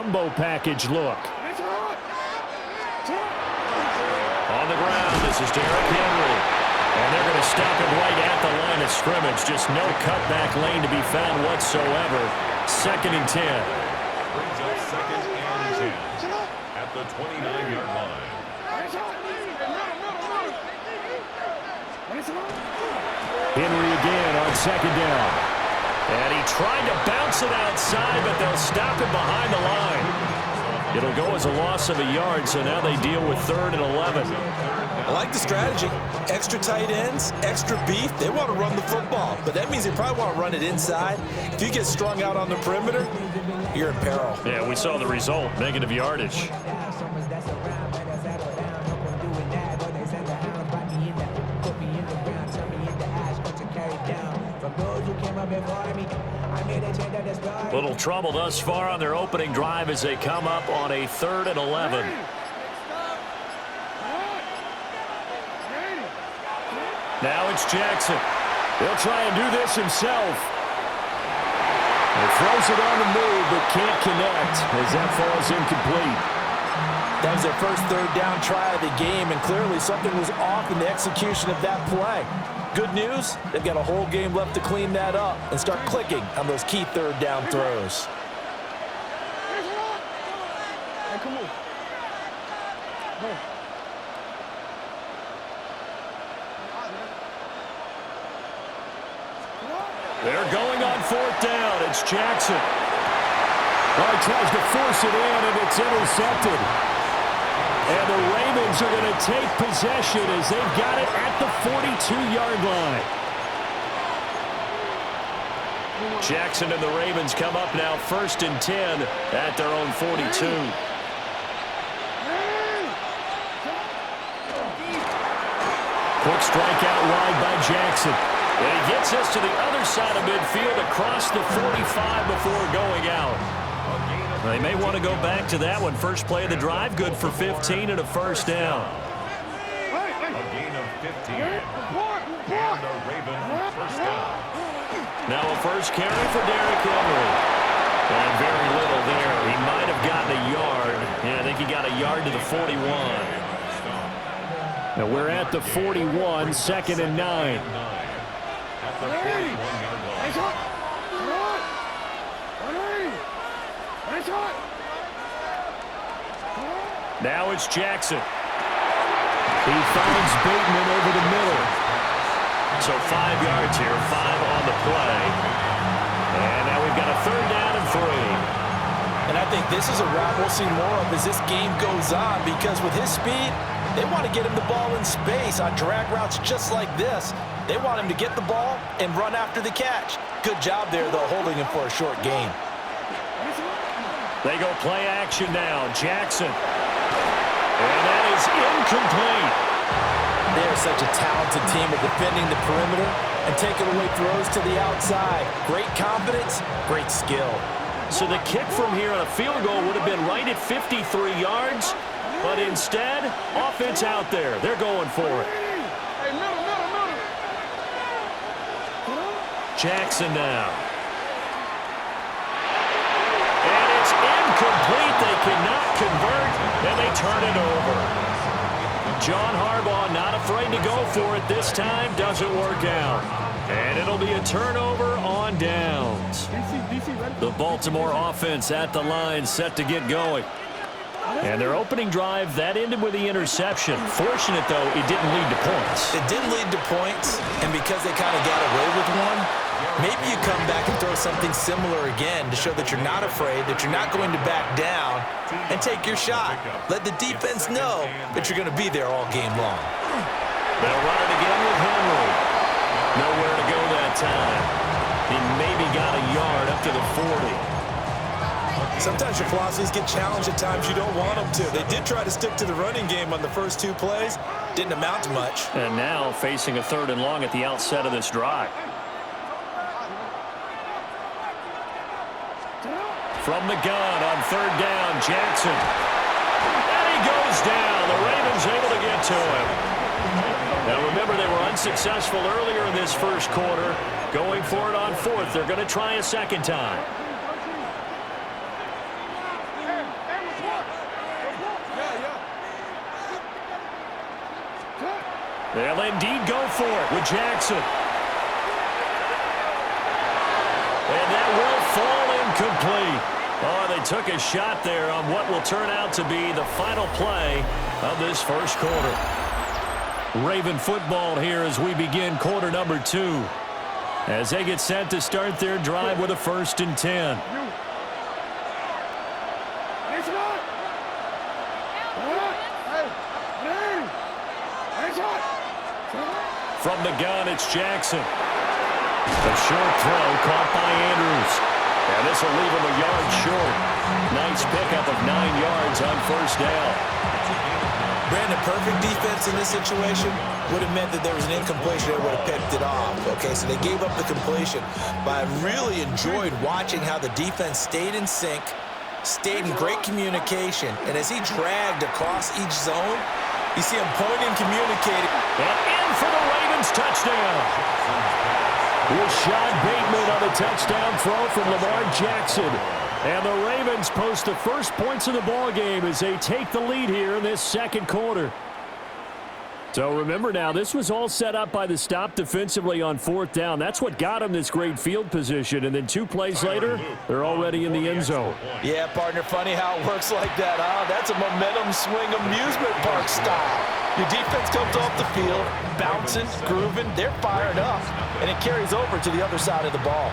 jumbo package look. On the ground, this is Derrick Henry. And they're going to stop him right at the line of scrimmage. Just no cutback lane to be found whatsoever. 2nd and 10. Brings up 2nd and 10 at the 29-yard line. Henry again on 2nd down. And he tried to bounce it outside, but they'll stop him behind the line. It'll go as a loss of a yard, so now they deal with 3rd and 11. I like the strategy. Extra tight ends, extra beef. They want to run the football, but that means they probably want to run it inside. If you get strung out on the perimeter, you're in peril. Yeah, we saw the result, negative yardage. Little trouble thus far on their opening drive as they come up on a 3rd and 11. Now it's Jackson. He'll try and do this himself. He throws it on the move, but can't connect as that falls incomplete. That was their first 3rd down try of the game, and clearly something was off in the execution of that play. Good news, they've got a whole game left to clean that up and start clicking on those key 3rd down throws. They're going on 4th down. It's Jackson. Oh, he tries to force it in, and it's intercepted. And the Ravens are going to take possession as they've got it at the 42-yard line. Jackson and the Ravens come up now 1st and 10 at their own 42. Quick strike out wide by Jackson. And he gets us to the other side of midfield across the 45 before going out. They may want to go back to that one. First play of the drive, good for 15 and a 1st down. A gain of 15. And the Ravens 1st down. Now a first carry for Derrick Henry. And very little there. He might have gotten a yard. Yeah, I think he got a yard to the 41. Now we're at the 41, 2nd and 9. At the 41-yard line. Now it's Jackson. He finds Bateman over the middle. So 5 yards here, 5 on the play. And now we've got a 3rd down and 3. And I think this is a route we'll see more of as this game goes on, because with his speed, they want to get him the ball in space on drag routes just like this. They want him to get the ball and run after the catch. Good job there, though, holding him for a short gain. They go play action now. Jackson. And that is incomplete. They are such a talented team at defending the perimeter and taking away throws to the outside. Great confidence, great skill. So the kick from here on a field goal would have been right at 53 yards, but instead, offense out there. They're going for it. Jackson now. And it's incomplete. They cannot convert, and they turn it over. John Harbaugh not afraid to go for it this time. Doesn't work out. And it'll be a turnover on downs. The Baltimore offense at the line, set to get going. And their opening drive, that ended with the interception. Fortunate, though, it didn't lead to points. It didn't lead to points, and because they kind of got away with one, maybe you come back and throw something similar again to show that you're not afraid, that you're not going to back down, and take your shot. Let the defense know that you're going to be there all game long. They'll run it again with Henry. Nowhere to go that time. He maybe got a yard up to the 40. Sometimes your philosophies get challenged at times you don't want them to. They did try to stick to the running game on the first 2 plays. Didn't amount to much. And now facing a 3rd and long at the outset of this drive. From the gun on 3rd down, Jackson. And he goes down. The Ravens able to get to him. Now remember, they were unsuccessful earlier in this first quarter. Going for it on 4th. They're going to try a second time. They'll indeed go for it with Jackson. And that will fall incomplete. Oh, they took a shot there on what will turn out to be the final play of this first quarter. Raven football here as we begin quarter number 2. As they get set to start their drive with a 1st and 10. From the gun, it's Jackson. A short throw caught by Andrews. And this will leave him a yard short. Nice pickup of 9 yards on 1st down. Brandon, perfect defense in this situation would have meant that there was an incompletion that would have picked it off. Okay, so they gave up the completion. But I really enjoyed watching how the defense stayed in sync, stayed in great communication, and as he dragged across each zone, you see him pointing, communicating. And in for the Ravens touchdown. Rashad Bateman on the touchdown throw from Lamar Jackson. And the Ravens post the first points of the ball game as they take the lead here in this second quarter. So remember now, this was all set up by the stop defensively on 4th down. That's what got them this great field position. And then 2 plays later, they're already in the end zone. Yeah, partner, funny how it works like that, huh? That's a momentum swing amusement park style. Your defense comes off the field, bouncing, grooving, they're fired up, and it carries over to the other side of the ball.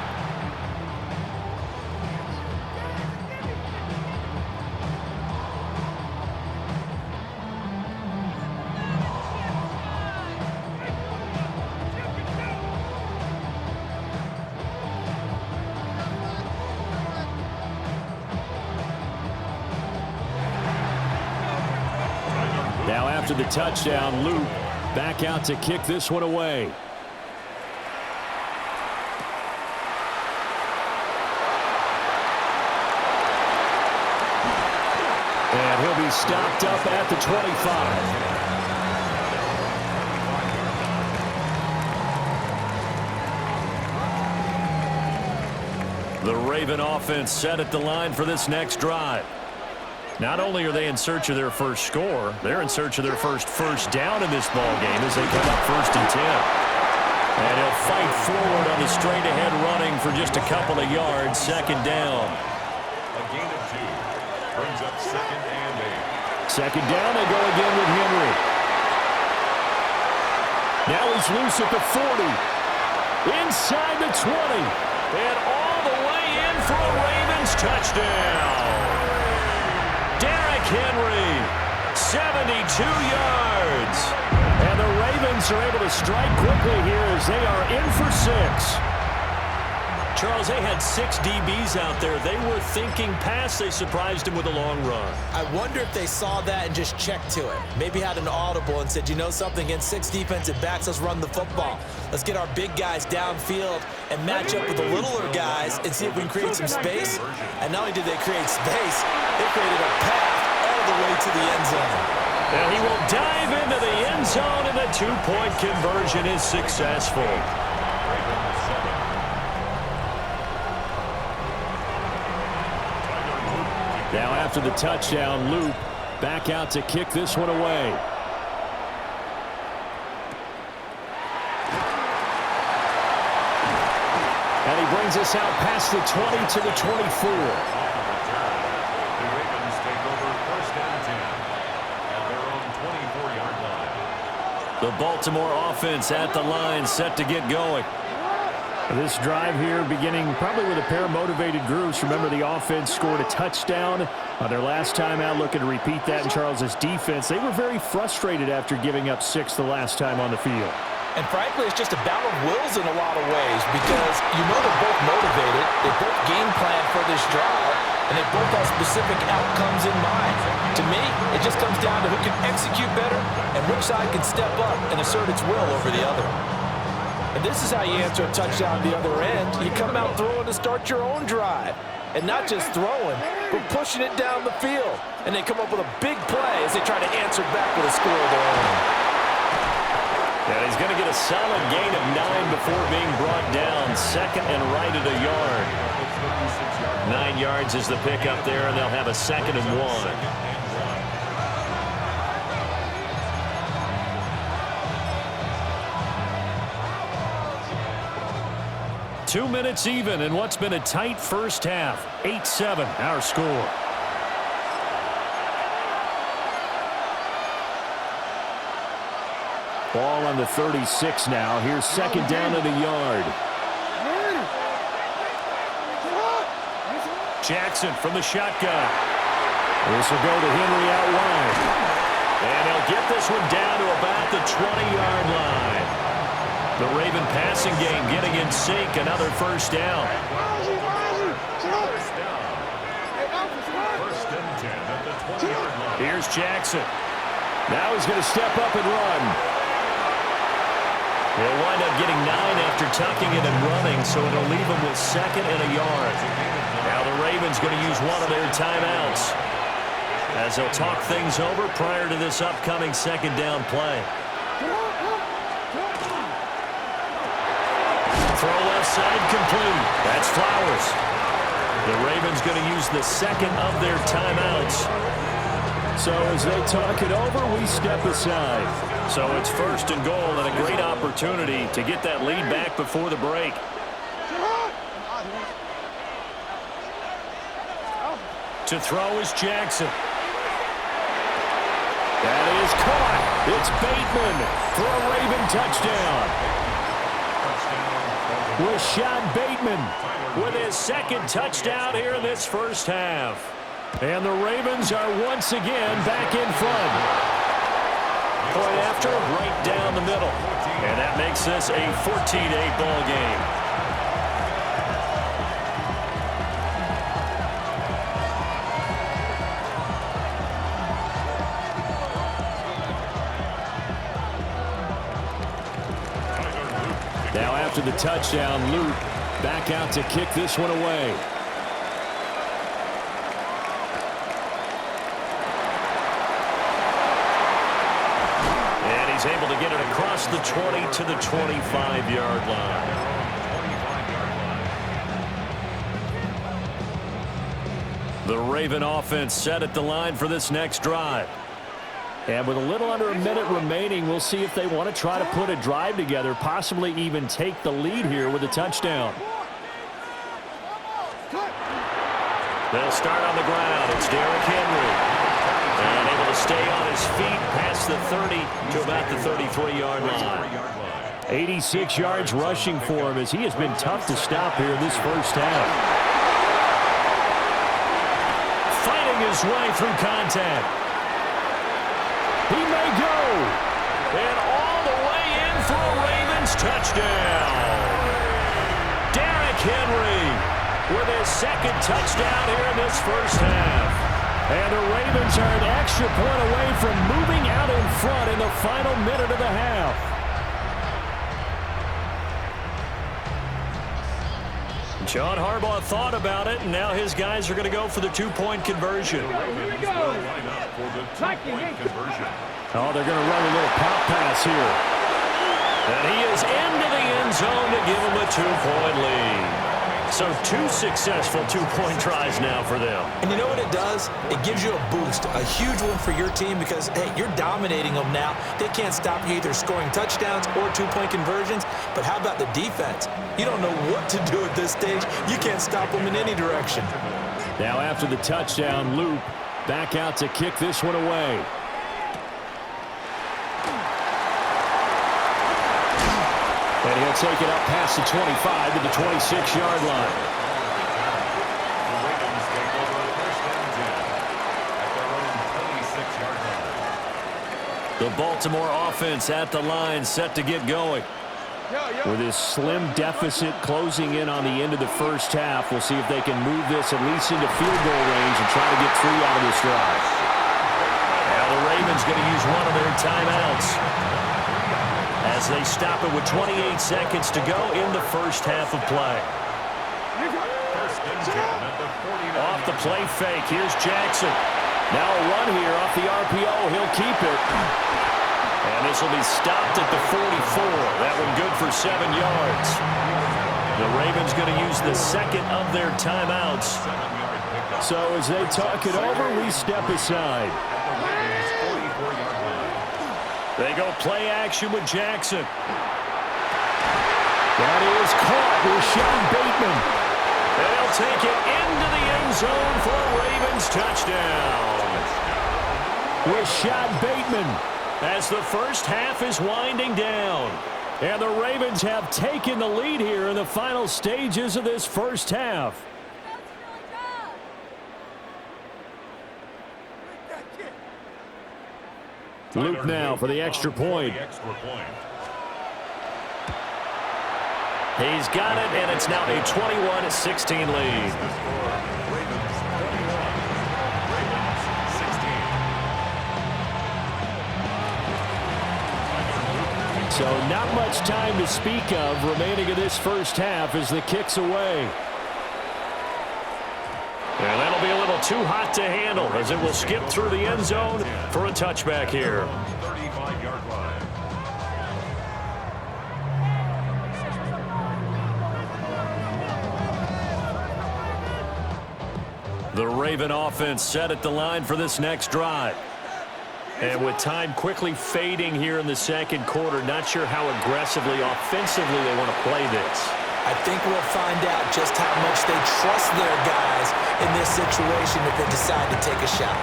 Now after the touchdown, Luke back out to kick this one away. And he'll be stopped up at the 25. The Raven offense set at the line for this next drive. Not only are they in search of their first score, they're in search of their first down in this ball game as they come up 1st and 10. And he'll fight forward on the straight-ahead running for just a couple of yards, 2nd down. A gain of 2 brings up 2nd and 8. 2nd down, they go again with Henry. Now he's loose at the 40. Inside the 20. And all the way in for a Ravens touchdown. Derrick Henry, 72 yards. And the Ravens are able to strike quickly here as they are in for 6. Charles, they had 6 DBs out there. They were thinking pass. They surprised him with a long run. I wonder if they saw that and just checked to it. Maybe had an audible and said, you know something, against 6 defensive backs, let's run the football. Let's get our big guys downfield and match up with the littler guys and see if we can create some space. And not only did they create space, they created a path all the way to the end zone. And he will dive into the end zone, and the 2-point conversion is successful. Now after the touchdown, Luke back out to kick this one away. And he brings us out past the 20 to the 24. The Ravens take over 1st and 10 at their own 24-yard line. The Baltimore offense at the line, set to get going. This drive here beginning probably with a pair of motivated groups. Remember, the offense scored a touchdown their last time out, looking to repeat that in Charles's defense. They were very frustrated after giving up 6 the last time on the field. And frankly, it's just a battle of wills in a lot of ways because you know they're both motivated, they both game plan for this drive, and they both have specific outcomes in mind. To me, it just comes down to who can execute better and which side can step up and assert its will over the other. And this is how you answer a touchdown the other end. You come out throwing to start your own drive. And not just throwing, but pushing it down the field. And they come up with a big play as they try to answer back with a score of their own. And he's going to get a solid gain of 9 before being brought down. 2nd and right at a yard. 9 yards is the pickup there, and they'll have a 2nd and 1. 2 minutes even in what's been a tight first half. 8-7 our score. Ball on the 36 now. Here's second down at a yard. Jackson from the shotgun. This will go to Henry out wide. And he'll get this one down to about the 20-yard line. The Raven passing game getting in sync. Another first down. First and 10 at the 20-yard line. Here's Jackson. Now he's going to step up and run. He'll wind up getting 9 after tucking it and running, so it'll leave him with second and a yard. Now the Ravens going to use one of their timeouts as they'll talk things over prior to this upcoming second down play. Throw left side complete. That's Flowers. The Ravens going to use the second of their timeouts. So as they talk it over, we step aside. So it's first and goal and a great opportunity to get that lead back before the break. To throw is Jackson. That is caught. It's Bateman for a Raven touchdown. Rashad Bateman with his second touchdown here in this first half. And the Ravens are once again back in front. Point after, right down the middle. And that makes this a 14-8 ball game. Now after the touchdown, Luke back out to kick this one away. And he's able to get it across the 20 to the 25-yard line. The Raven offense set at the line for this next drive. And with a little under a minute remaining, we'll see if they want to try to put a drive together, possibly even take the lead here with a touchdown. They'll start on the ground. It's Derrick Henry. And able to stay on his feet past the 30 to about the 33-yard line. 86 yards rushing for him as he has been tough to stop here in this first half. Fighting his way through contact. He may go. And all the way in for a Ravens touchdown. Derrick Henry with his second touchdown here in this first half. And the Ravens are an extra point away from moving out in front in the final minute of the half. John Harbaugh thought about it, and now his guys are going to go for the two-point conversion. Here we go. For the two-point conversion. Oh, they're going to run a little pop pass here. And he is into the end zone to give them a two-point lead. So 2 successful two-point tries now for them. And you know what it does? It gives you a boost, a huge one for your team because, hey, you're dominating them now. They can't stop you either scoring touchdowns or two-point conversions. But how about the defense? You don't know what to do at this stage. You can't stop them in any direction. Now after the touchdown, Luke back out to kick this one away. And he'll take it up past the 25 to the 26-yard line. The Ravens take over first and 10 at their own 26-yard line. The Baltimore offense at the line, set to get going. With his slim deficit closing in on the end of the first half, we'll see if they can move this at least into field goal range and try to get 3 out of this drive. Now the Ravens going to use one of their timeouts as they stop it with 28 seconds to go in the first half of play. First and 10 at the 49. Off the play fake, here's Jackson. Now a run here off the RPO, he'll keep it. And this will be stopped at the 44. That one good for 7 yards. The Ravens going to use the second of their timeouts. So as they talk it over, we step aside. They go play action with Jackson. That is caught. Rashad Bateman. They'll take it into the end zone for a Ravens touchdown. Rashad Bateman. As the first half is winding down. And the Ravens have taken the lead here in the final stages of this first half. Luke now for the extra point. He's got it, and it's now a 21-16 lead. So not much time to speak of remaining in this first half as the kick's away. And that'll be a little too hot to handle as it will skip through the end zone for a touchback here. 35-yard line. The Raven offense set at the line for this next drive. And with time quickly fading here in the second quarter, not sure how aggressively, offensively they want to play this. I think we'll find out just how much they trust their guys in this situation if they decide to take a shot.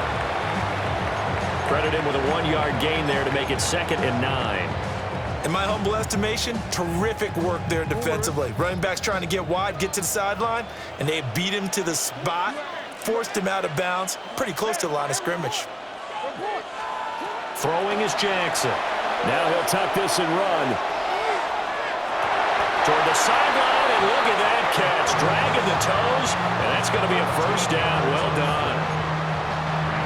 Credit him with a 1-yard gain there to make it 2nd and 9. In my humble estimation, terrific work there defensively. Running backs trying to get wide, get to the sideline, and they beat him to the spot, forced him out of bounds, pretty close to the line of scrimmage. Throwing is Jackson. Now he'll tuck this and run. Toward the sideline, and look at that catch. Dragging the toes, and that's going to be a first down. Well done.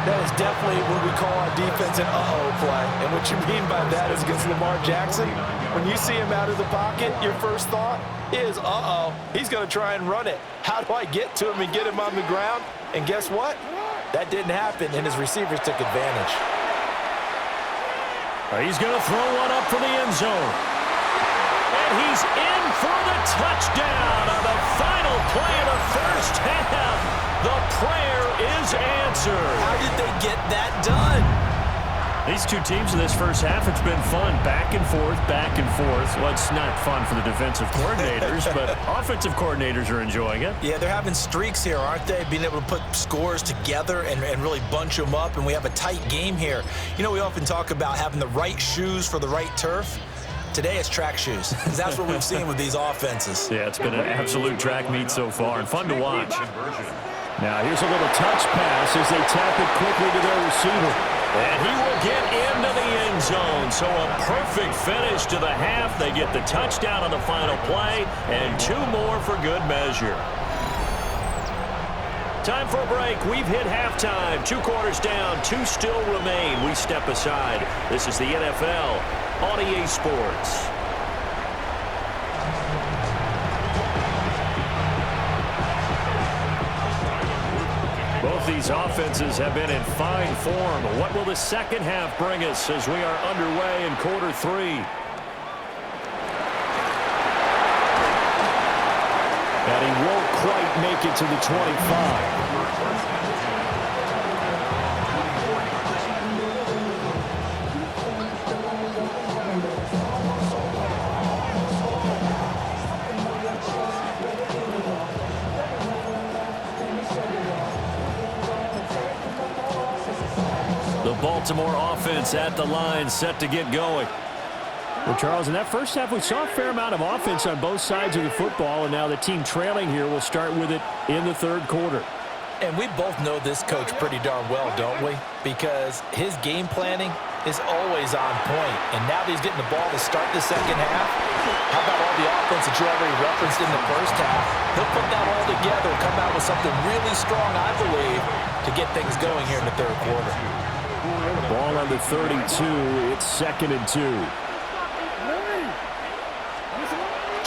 That is definitely what we call our defense an uh-oh play. And what you mean by that is against Lamar Jackson, when you see him out of the pocket, your first thought is, uh-oh, he's going to try and run it. How do I get to him and get him on the ground? And guess what? That didn't happen, and his receivers took advantage. He's going to throw one up for the end zone. And he's in for the touchdown on the final play of the first half. The prayer is answered. How did they get that done? These two teams in this first half, it's been fun. Back and forth, back and forth. Well, it's not fun for the defensive coordinators, but offensive coordinators are enjoying it. Yeah, they're having streaks here, aren't they? Being able to put scores together and really bunch them up, and we have a tight game here. You know, we often talk about having the right shoes for the right turf. Today it's track shoes. That's what we've seen with these offenses. Yeah, it's been an absolute track meet so far and fun to watch. Now here's a little touch pass as they tap it quickly to their receiver. And he will get into the end zone. So a perfect finish to the half. They get the touchdown on the final play and 2 more for good measure. Time for a break. We've hit halftime. 2 quarters down, 2 still remain. We step aside. This is the NFL on EA Sports. Both these offenses have been in fine form. What will the second half bring us as we are underway in quarter 3? And he won't quite make it to the 25. Baltimore offense at the line, set to get going. Well, Charles, in that first half, we saw a fair amount of offense on both sides of the football, and now the team trailing here will start with it in the third quarter. And we both know this coach pretty darn well, don't we? Because his game planning is always on point. And now that he's getting the ball to start the second half, how about all the offense that you already referenced in the first half? He'll put that all together and come out with something really strong, I believe, to get things going here in the third quarter. Ball on the 32. It's 2nd and 2.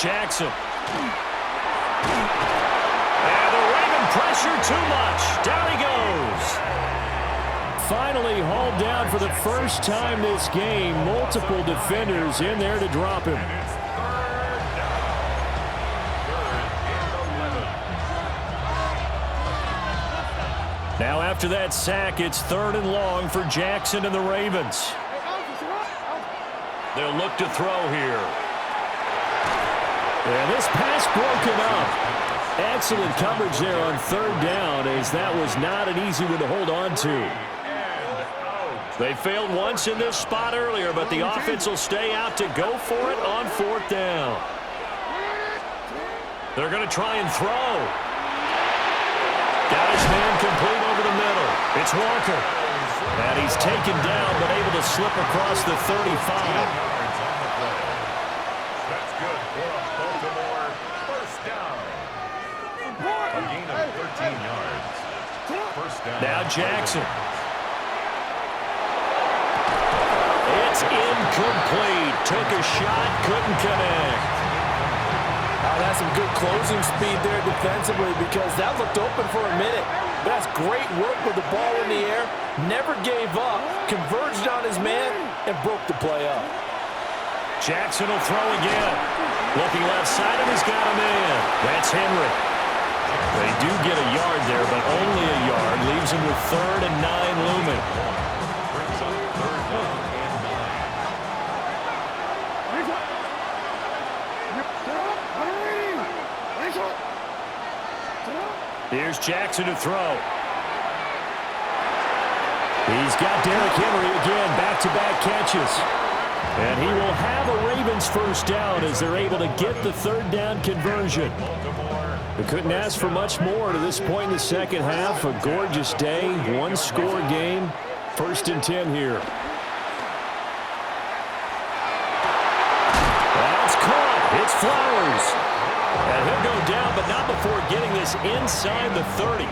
Jackson. And the Raven pressure too much. Down he goes. Finally hauled down for the first time this game. Multiple defenders in there to drop him. Now after that sack, it's 3rd and long for Jackson and the Ravens. They'll look to throw here. And this pass broken up. Excellent coverage there on third down, as that was not an easy one to hold on to. They failed once in this spot earlier, but the offense will stay out to go for it on fourth down. They're going to try and throw. Got his man complete over the middle. It's Walker. And he's taken down, but able to slip across the 35. That's good for a Baltimore first down. A gain of 13 yards. First down. Now Jackson. It's incomplete. Took a shot, couldn't connect. That's some good closing speed there defensively, because that looked open for a minute. But that's great work with the ball in the air. Never gave up. Converged on his man and broke the play up. Jackson will throw again. Looking left side, and he's got a man. That's Henry. They do get a yard there, but only a yard. Leaves him with 3rd and 9 looming. Brings up 3rd down and 9. Here's Jackson to throw. He's got Derrick Henry again, back-to-back catches. And he will have a Ravens first down as they're able to get the 3rd down conversion. They couldn't ask for much more to this point in the second half. A gorgeous day, one-score game. 1st and 10 here. That's caught. It's Flowers. And he'll go down, but not before getting this inside the 30.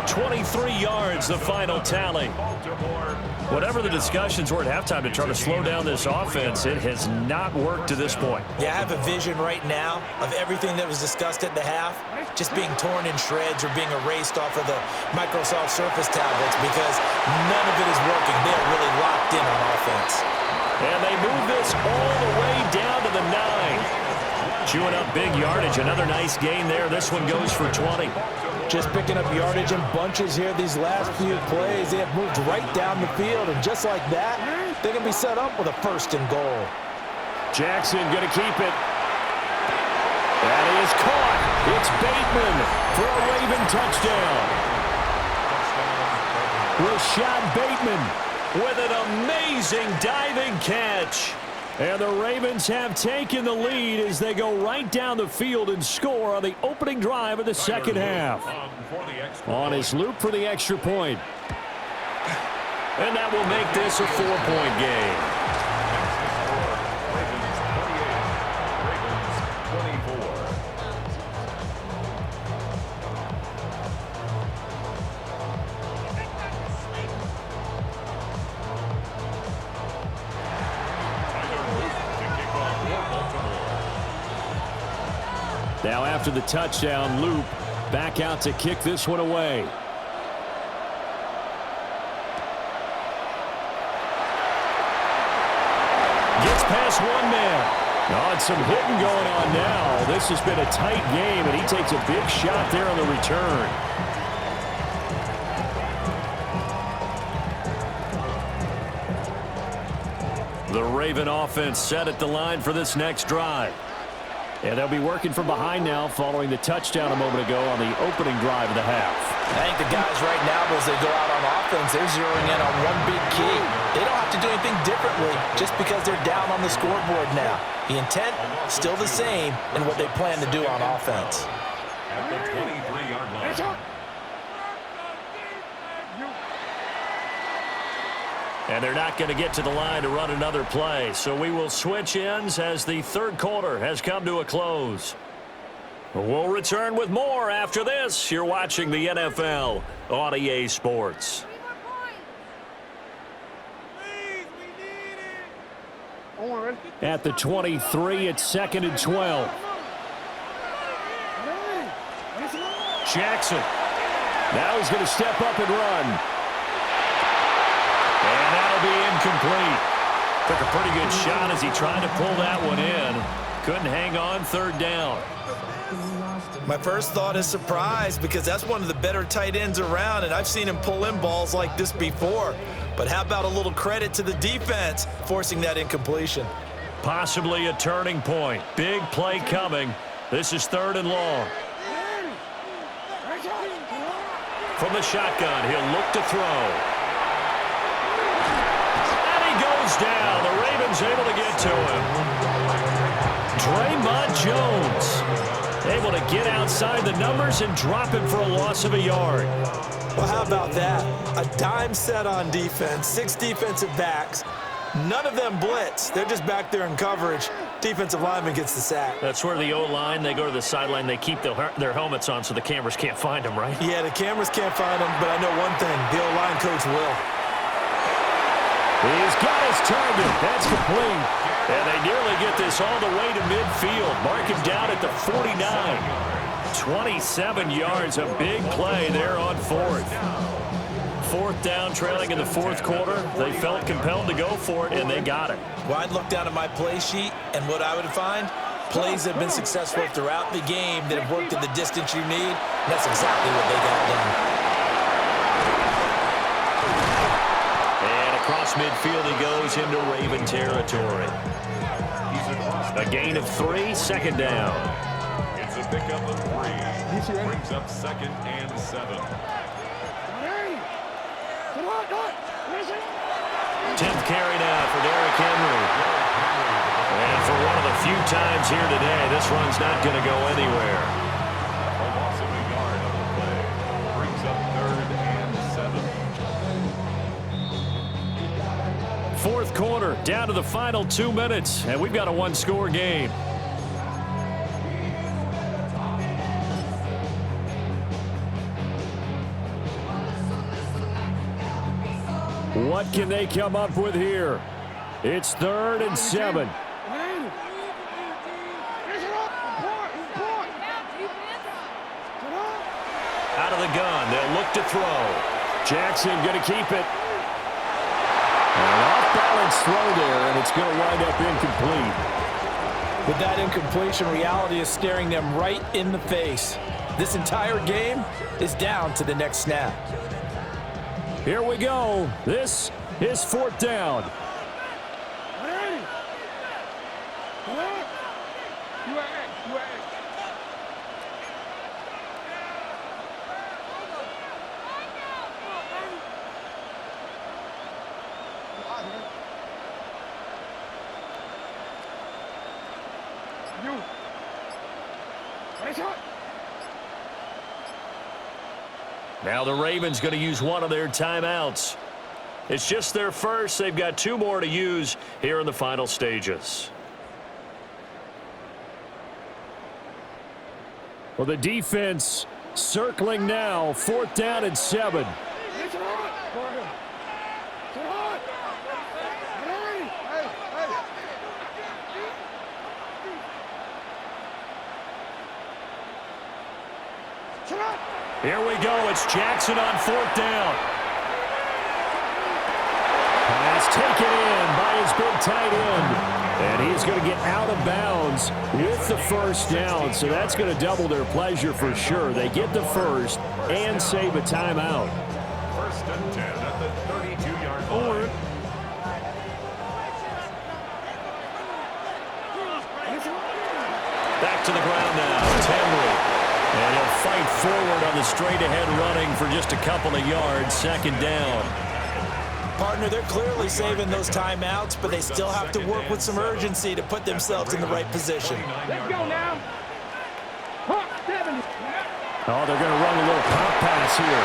23 yards, the final tally. Whatever the discussions were at halftime to try to slow down this offense, it has not worked to this point. Yeah, I have a vision right now of everything that was discussed at the half just being torn in shreds or being erased off of the Microsoft Surface tablets, because none of it is working. They're really locked in on offense. And they move this all the way down to the 9. Chewing up big yardage. Another nice gain there. This one goes for 20. Just picking up yardage in bunches here these last few plays. They have moved right down the field, and just like that, they're going to be set up with a 1st and goal. Jackson going to keep it. That is caught. It's Bateman for a Raven touchdown. Rashad Bateman with an amazing diving catch. And the Ravens have taken the lead as they go right down the field and score on the opening drive of the second half. On his loop for the extra point. And that will make this a 4-point game. Now after the touchdown, Loop back out to kick this one away. Gets past one man. Oh, and some hitting going on now. This has been a tight game, and he takes a big shot there on the return. The Raven offense set at the line for this next drive. And they'll be working from behind now following the touchdown a moment ago on the opening drive of the half. I think the guys right now, as they go out on offense, they're zeroing in on one big key. They don't have to do anything differently just because they're down on the scoreboard now. The intent, still the same in what they plan to do on offense. At the 23-yard line. And they're not going to get to the line to run another play. So we will switch ends as the 3rd quarter has come to a close. We'll return with more after this. You're watching the NFL on EA Sports. At the 23, it's 2nd and 12. Jackson. Now he's going to step up and run. And that'll be incomplete. Took a pretty good shot as he tried to pull that one in. Couldn't hang on, 3rd down. My first thought is surprise, because that's one of the better tight ends around, and I've seen him pull in balls like this before. But how about a little credit to the defense forcing that incompletion? Possibly a turning point. Big play coming. This is 3rd and long. From the shotgun, he'll look to throw. And he goes down. The Ravens able to get to him. Draymond Jones able to get outside the numbers and drop him for a loss of a yard. Well, how about that? A dime set on defense, 6 defensive backs. None of them blitz. They're just back there in coverage. Defensive lineman gets the sack. That's where the O-line, they go to the sideline, they keep their helmets on so the cameras can't find them, right? Yeah, the cameras can't find them, but I know one thing. The O-line coach will. He's got his target. That's complete. And they nearly get this all the way to midfield. Mark him down at the 49. 27 yards, a big play there on 4th. 4th down, trailing in the 4th quarter. They felt compelled to go for it, and they got it. Well, I'd look down at my play sheet, and what I would find, plays that have been successful throughout the game that have worked at the distance you need. That's exactly what they got done. And across midfield he goes into Raven territory. A gain of 3, 2nd down. It's a pickup of 3. Brings up 2nd and 7. 10th carry now for Derrick Henry. And for one of the few times here today, this run's not going to go anywhere. A loss of a yard on the play. Brings up 3rd and 7. 4th quarter, down to the final 2 minutes, and we've got a 1-score game. What can they come up with here? It's 3rd and 7. Out of the gun, they'll look to throw. Jackson going to keep it. An off-balance throw there, and it's going to wind up incomplete. With that incompletion, reality is staring them right in the face. This entire game is down to the next snap. Here we go. This is 4th down. Now the Ravens going to use one of their timeouts. It's just their first. They've got 2 more to use here in the final stages. Well, the defense circling now. 4th down and 7. Here we go. It's Jackson on 4th down. Pass taken in by his big tight end. And he's going to get out of bounds with the 1st down. So that's going to double their pleasure for sure. They get the 1st and save a timeout. 1st and 10 at the 32-yard line. Back to the ground now. It's Henry. And he'll fight forward on the straight-ahead running for just a couple of yards. 2nd down. Partner, they're clearly saving those timeouts, but they still have to work with some urgency to put themselves in the right position. Let's go now. Oh, they're going to run a little pop pass here.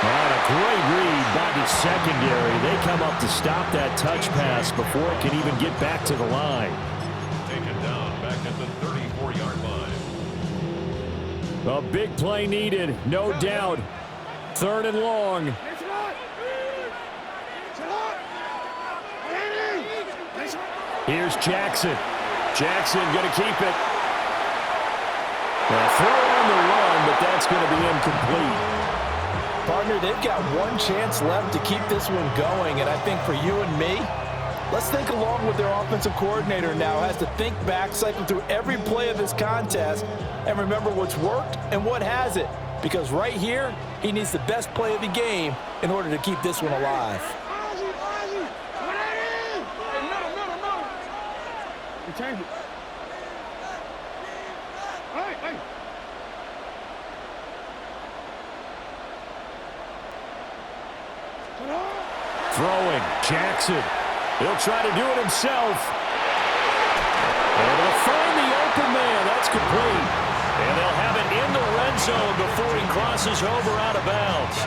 And a great read by the secondary. They come up to stop that touch pass before it can even get back to the line. Taken down back at the 34-yard line. A big play needed, no doubt. 3rd and long. Here's Jackson. Jackson going to keep it. They'll throw on the run, but that's going to be incomplete. Partner, they've got one chance left to keep this one going, and I think for you and me, let's think along with their offensive coordinator now has to think back, cycle through every play of this contest, and remember what's worked and what hasn't. Because right here, he needs the best play of the game in order to keep this one alive. change it. Hey. Throwing, Jackson. He'll try to do it himself. And he'll find the open man. That's complete. And they'll have it in the red zone before he crosses over out of bounds.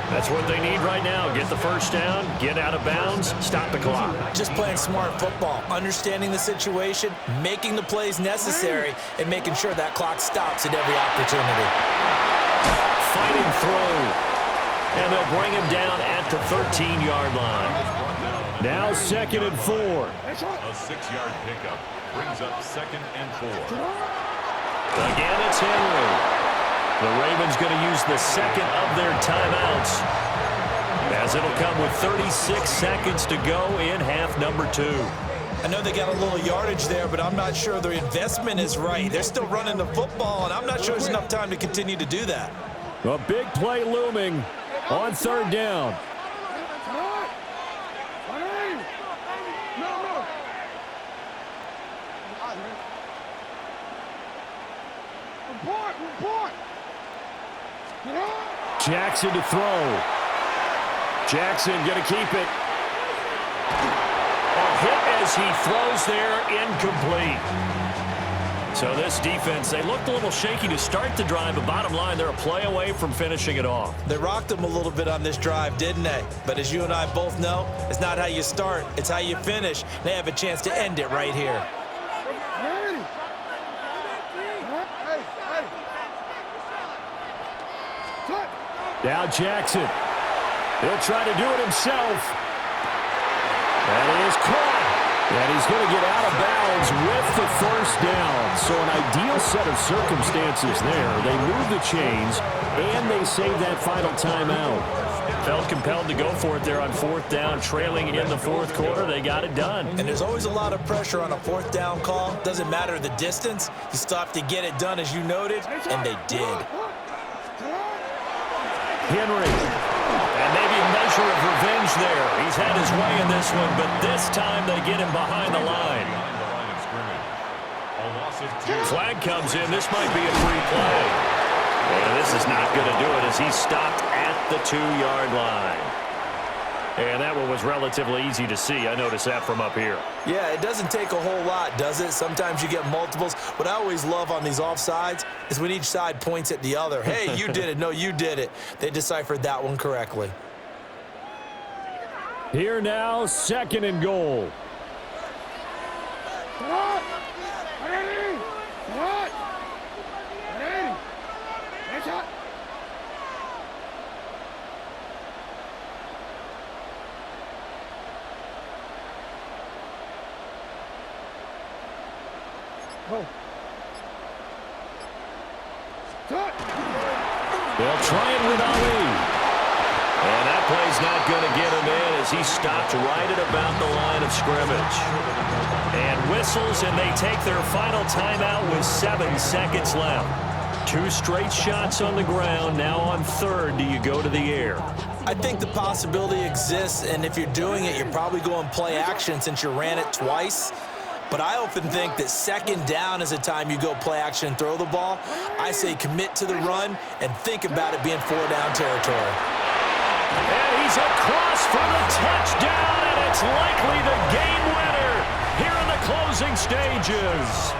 That's what they need right now. Get the first down, get out of bounds, stop the clock. Just playing smart football, understanding the situation, making the plays necessary, and making sure that clock stops at every opportunity. Fighting through. And they'll bring him down at the 13-yard line. Now 2nd and 4. A 6-yard pickup brings up 2nd and 4. Again, it's Henry. The Ravens going to use the second of their timeouts, as it'll come with 36 seconds to go in half number 2. I know they got a little yardage there, but I'm not sure their investment is right. They're still running the football, and I'm not sure there's enough time to continue to do that. A big play looming on 3rd down. Report. Jackson to throw. Jackson going to keep it. A hit as he throws there, incomplete. So this defense, they looked a little shaky to start the drive, but bottom line, they're a play away from finishing it off. They rocked them a little bit on this drive, didn't they? But as you and I both know, it's not how you start, it's how you finish. They have a chance to end it right here. Now Jackson. He'll try to do it himself. That is caught. And he's going to get out of bounds with the first down. So an ideal set of circumstances there. They move the chains, and they save that final timeout. Felt compelled to go for it there on 4th down, trailing in the 4th quarter. They got it done. And there's always a lot of pressure on a 4th down call. Doesn't matter the distance. You still have to get it done, as you noted, and they did. Henry. And maybe a measure of revenge there. He's had his way in this one, but this time they get him behind the line. Flag comes in. This might be a free play. And this is not going to do it as he's stopped at the 2-yard line. And that one was relatively easy to see. I noticed that from up here. Yeah, it doesn't take a whole lot, does it? Sometimes you get multiples. What I always love on these offsides is when each side points at the other. Hey, you did it. No, you did it. They deciphered that one correctly. Here now, 2nd and goal. They'll try it with Ali. And that play's not going to get him in as he stopped right at about the line of scrimmage. And whistles, and they take their final timeout with 7 seconds left. 2 straight shots on the ground. Now on 3rd, do you go to the air? I think the possibility exists, and if you're doing it, you're probably going play action since you ran it twice. But I often think that 2nd down is a time you go play action and throw the ball. I say commit to the run and think about it being 4-down territory. And he's across for the touchdown, and it's likely the game winner here in the closing stages.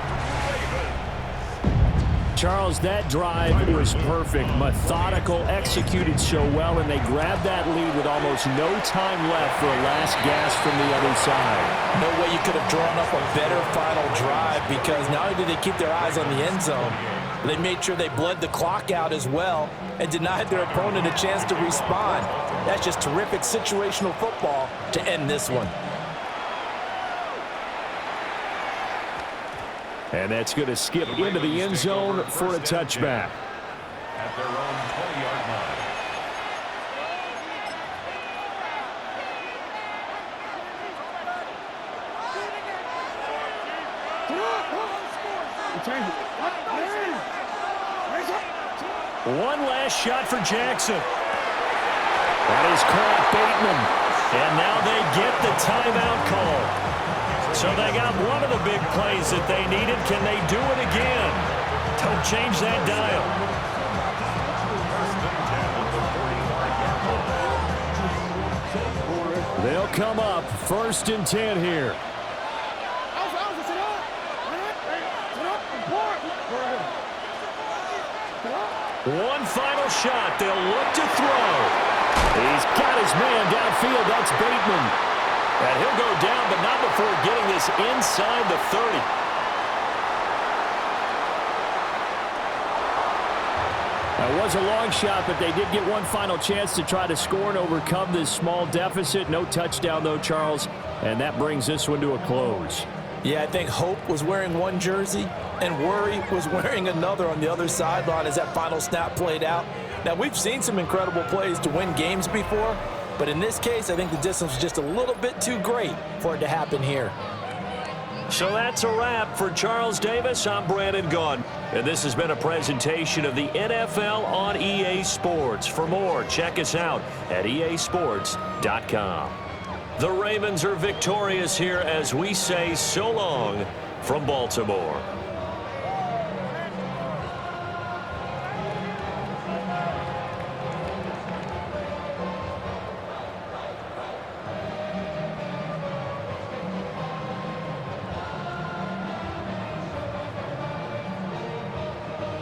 Charles, that drive was perfect, methodical, executed so well, and they grabbed that lead with almost no time left for a last gasp from the other side. No way you could have drawn up a better final drive, because not only did they keep their eyes on the end zone, they made sure they bled the clock out as well and denied their opponent a chance to respond. That's just terrific situational football to end this one. And that's going to skip into the end zone for a touchback. At their own 20-yard line. One last shot for Jackson. That is caught, Bateman. And now they get the timeout call. So they got one of the big plays that they needed. Can they do it again? Don't change that dial. They'll come up 1st and 10 here. One final shot. They'll look to throw. He's got his man downfield. That's Bateman. And he'll go down, but not before getting this inside the 30. That was a long shot, but they did get one final chance to try to score and overcome this small deficit. No touchdown, though, Charles, and that brings this one to a close. Yeah, I think Hope was wearing one jersey and Worry was wearing another on the other sideline as that final snap played out. Now, we've seen some incredible plays to win games before, but in this case, I think the distance was just a little bit too great for it to happen here. So that's a wrap for Charles Davis. I'm Brandon Gaudin, and this has been a presentation of the NFL on EA Sports. For more, check us out at easports.com. The Ravens are victorious here as we say so long from Baltimore.